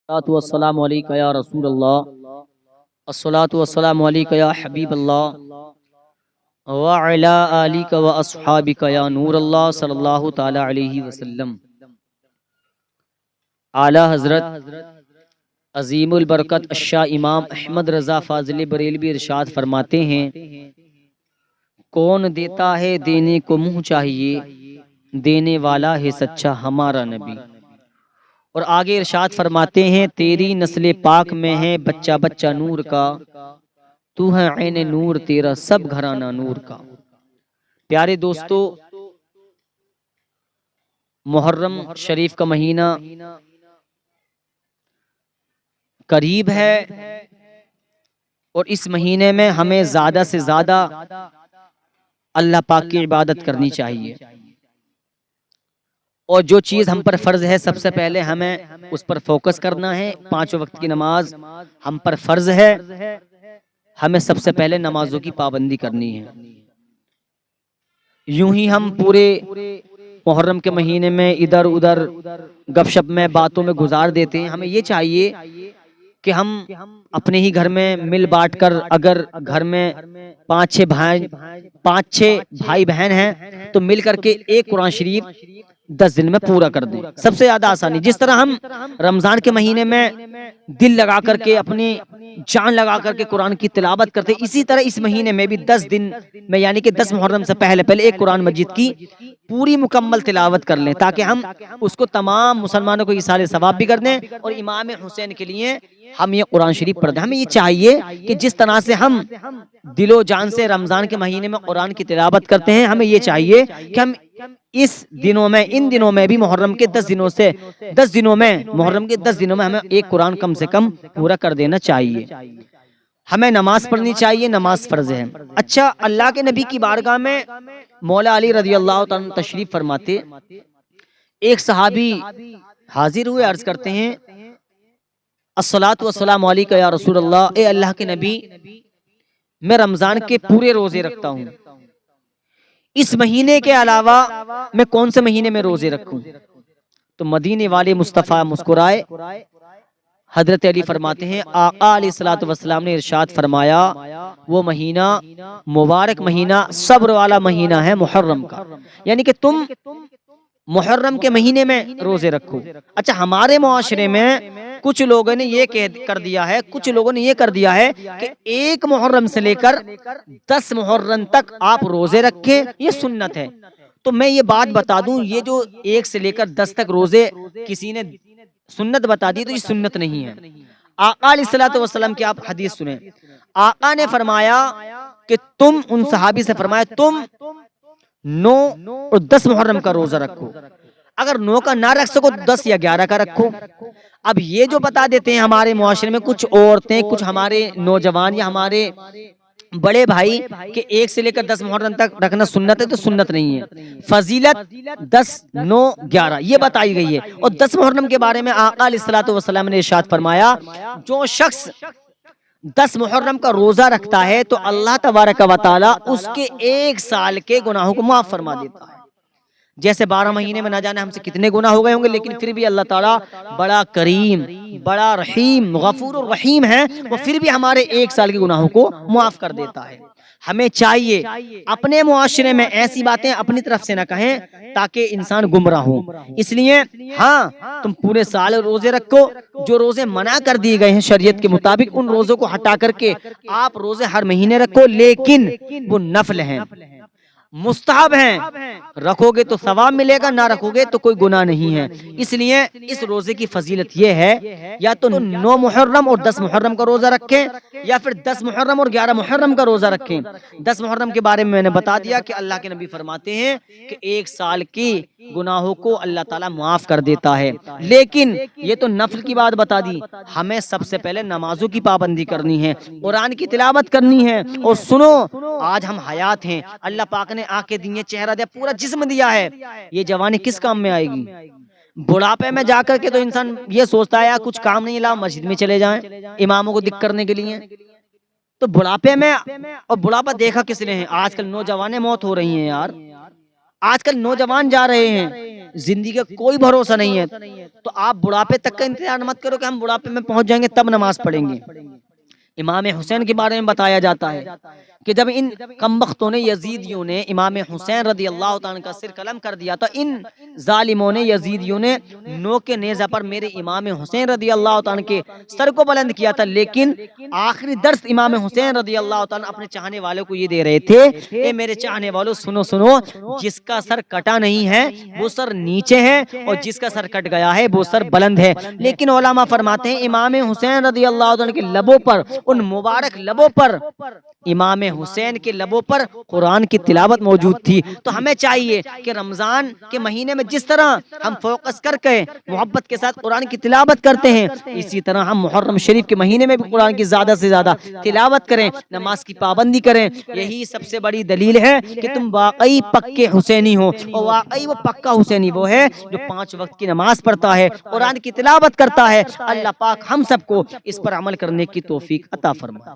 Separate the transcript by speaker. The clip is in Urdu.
Speaker 1: الصلاۃ والسلام علیکہ یا رسول اللہ، الصلاۃ والسلام علیکہ یا حبیب اللہ وعلی آلک و اصحابک یا نور اللہ صلی اللہ تعالی علیہ وسلم۔ اعلی حضرت عظیم البرکت الشاہ امام احمد رضا فاضل بریلوی ارشاد فرماتے ہیں، کون دیتا ہے دینے کو منہ چاہیے، دینے والا ہے سچا ہمارا نبی۔ اور آگے ارشاد فرماتے ہیں، تیری نسل پاک میں ہے بچہ بچہ نور کا، تو ہے عین نور تیرا سب گھرانہ نور کا۔ پیارے دوستو، محرم شریف کا مہینہ قریب ہے اور اس مہینے میں ہمیں زیادہ سے زیادہ اللہ پاک کی عبادت کرنی چاہیے، اور جو چیز ہم پر فرض ہے سب سے پہلے ہمیں اس پر فوکس کرنا ہے۔ 5 وقت کی نماز ہم پر فرض ہے، ہمیں سب سے پہلے نمازوں کی پابندی کرنی ہے۔ یوں ہی ہم پورے محرم کے مہینے میں ادھر ادھر گپ شپ میں باتوں میں گزار دیتے ہیں۔ ہمیں یہ چاہیے کہ ہم اپنے ہی گھر میں مل بانٹ کر، اگر گھر میں 5-6 بھائی بہن ہیں تو مل کر کے ایک قرآن شریف 10 دن میں پورا کر دیں، سب سے زیادہ آسانی۔ جس طرح ہم رمضان کے مہینے میں دل لگا کر کے، اپنی جان لگا کر کے قرآن کی تلاوت کرتے، اسی طرح اس مہینے میں بھی 10 دن میں، یعنی کہ 10 محرم سے پہلے ایک قرآن مجید کی پوری مکمل تلاوت کر لیں، تاکہ ہم اس کو تمام مسلمانوں کو ایصال ثواب بھی کر دیں، اور امام حسین کے لیے ہم یہ قرآن شریف پڑھ دیں۔ ہمیں یہ چاہیے کہ جس طرح سے ہم دل و جان سے رمضان کے مہینے میں قرآن کی تلاوت کرتے ہیں، ہمیں یہ چاہیے کہ ہم ان دنوں میں بھی محرم کے 10 دنوں میں ہمیں ایک قرآن کم سے کم پورا کر دینا چاہیے۔ ہمیں نماز پڑھنی چاہیے، نماز فرض ہے۔ اچھا، اللہ کے نبی کی بارگاہ میں مولا علی رضی اللہ تعالیٰ تشریف فرماتے، ایک صحابی حاضر ہوئے، عرض کرتے ہیں، الصلاۃ والسلام علیکہ یا رسول اللہ، اے اللہ کے نبی، میں رمضان کے پورے روزے رکھتا ہوں، اس مہینے کے علاوہ میں کون سے مہینے میں روزے رکھوں؟ تو مدینے والے مصطفیٰ مسکرائے۔ حضرت علی فرماتے ہیں، آقا علیہ الصلوۃ والسلام نے ارشاد فرمایا، وہ مہینہ مبارک مہینہ صبر والا مہینہ ہے محرم کا، یعنی کہ تم محرم کے مہینے میں روزے رکھو۔ اچھا، ہمارے معاشرے میں کچھ لوگوں نے یہ کر دیا ہے کہ 1 محرم سے لے کر 10 محرم تک آپ روزے رکھیں، یہ سنت ہے۔ تو میں یہ بات بتا دوں، یہ جو 1 سے لے کر 10 تک روزے کسی نے سنت بتا دی، تو یہ سنت نہیں ہے۔ آقا علیہ الصلوۃ والسلام کی آپ حدیث سنیں، آقا نے فرمایا کہ تم ان صحابی سے فرمایا، تم 9 اور 10 محرم کا روزہ رکھو، اگر 9 کا نہ رکھ سکو تو 10 یا 11 کا رکھو۔ اب یہ جو بتا دیتے ہیں ہمارے معاشرے میں کچھ عورتیں، کچھ ہمارے نوجوان یا ہمارے بڑے بھائی کہ 1 سے لے کر 10 محرم تک رکھنا سنت ہے، تو سنت نہیں ہے۔ فضیلت 10، 9، 11 یہ بتائی گئی ہے۔ اور 10 محرم کے بارے میں آقا علیہ الصلوۃ والسلام نے ارشاد فرمایا، جو شخص 10 محرم کا روزہ رکھتا ہے تو اللہ تبارک و تعالی اس کے 1 سال کے گناہوں کو معاف فرما دیتا ہے۔ جیسے 12 مہینے میں نہ جانے ہم سے کتنے گناہ ہو گئے ہوں گے، لیکن پھر بھی اللہ تعالیٰ بڑا کریم، بڑا رحیم، غفور الرحیم ہے، وہ پھر بھی ہمارے 1 سال کے گناہوں کو معاف کر دیتا ہے۔ ہمیں چاہیے اپنے معاشرے میں ایسی باتیں اپنی طرف سے نہ کہیں تاکہ انسان گمراہ ہو۔ اس لیے ہاں، تم پورے سال روزے رکھو، جو روزے منع کر دیے گئے ہیں شریعت کے مطابق ان روزوں کو ہٹا کر کے آپ روزے ہر مہینے رکھو، لیکن وہ نفل ہیں، مستحب ہیں، رکھو گے تو ثواب ملے گا، نہ رکھو گے تو کوئی گناہ نہیں ہے۔ اس لیے اس روزے کی فضیلت یہ ہے، یا تو 9 محرم اور 10 محرم کا روزہ رکھیں، یا پھر 10 محرم اور 11 محرم کا روزہ رکھیں۔ 10 محرم کے بارے میں نے بتا دیا کہ اللہ کے نبی فرماتے ہیں کہ 1 سال کی گناہوں کو اللہ تعالیٰ معاف کر دیتا ہے۔ لیکن یہ تو نفل کی بات بتا دی، ہمیں سب سے پہلے نمازوں کی پابندی کرنی ہے، قرآن کی تلاوت کرنی ہے۔ اور سنو، آج ہم حیات ہیں، اللہ پاک نے آنکھیں دی ہیں، چہرہ دیا، پورا جسم دیا ہے، یہ جوانی کس کام میں آئے گی؟ بڑھاپے میں جا کر کے تو انسان یہ سوچتا ہے کچھ کام نہیں لا، مسجد میں چلے جائیں اماموں کو دکھ کرنے کے لیے۔ تو بڑھاپے میں، اور بڑھاپا دیکھا کس نے ہے؟ آج کل نوجوانیں موت ہو رہی ہیں یار، آج کل نوجوان جا رہے ہیں، زندگی کا کوئی بھروسہ نہیں ہے، تو آپ بڑھاپے تک کا انتظار مت کرو کہ ہم بڑھاپے میں پہنچ جائیں گے تب نماز پڑھیں گے۔ امام حسین کے بارے میں بتایا جاتا ہے کہ جب ان کمبختوں نے، یزیدیوں نے امام حسین رضی اللہ تعالیٰ کا سر قلم کر دیا، تو ان ظالموں نے، یزیدیوں نے نوک نیزہ پر میرے امام حسین رضی اللہ تعالیٰ کے سر کو بلند کیا تھا، لیکن آخری درس امام حسین رضی اللہ تعالیٰ اپنے چاہنے والوں کو یہ دے رہے تھے، اے میرے چاہنے والوں سنو سنو، جس کا سر کٹا نہیں ہے وہ سر نیچے ہے، اور جس کا سر کٹ گیا ہے وہ سر بلند ہے۔ لیکن علماء فرماتے ہیں امام حسین رضی اللہ عنہ کے لبوں پر، ان مبارک لبوں پر، امام حسین کے لبوں پر قرآن کی تلاوت موجود تھی۔ تو ہمیں چاہیے کہ رمضان کے مہینے میں جس طرح ہم فوکس کر کے محبت کے ساتھ قرآن کی تلاوت کرتے ہیں، اسی طرح ہم محرم شریف کے مہینے میں بھی قرآن کی زیادہ سے زیادہ تلاوت کریں، نماز کی پابندی کریں۔ یہی سب سے بڑی دلیل ہے کہ تم واقعی پکے حسینی ہو، اور واقعی وہ پکا حسینی وہ ہے جو 5 وقت کی نماز پڑھتا ہے، قرآن کی تلاوت کرتا ہے۔ اللہ پاک ہم سب کو اس پر عمل کرنے کی توفیق عطا فرمائے۔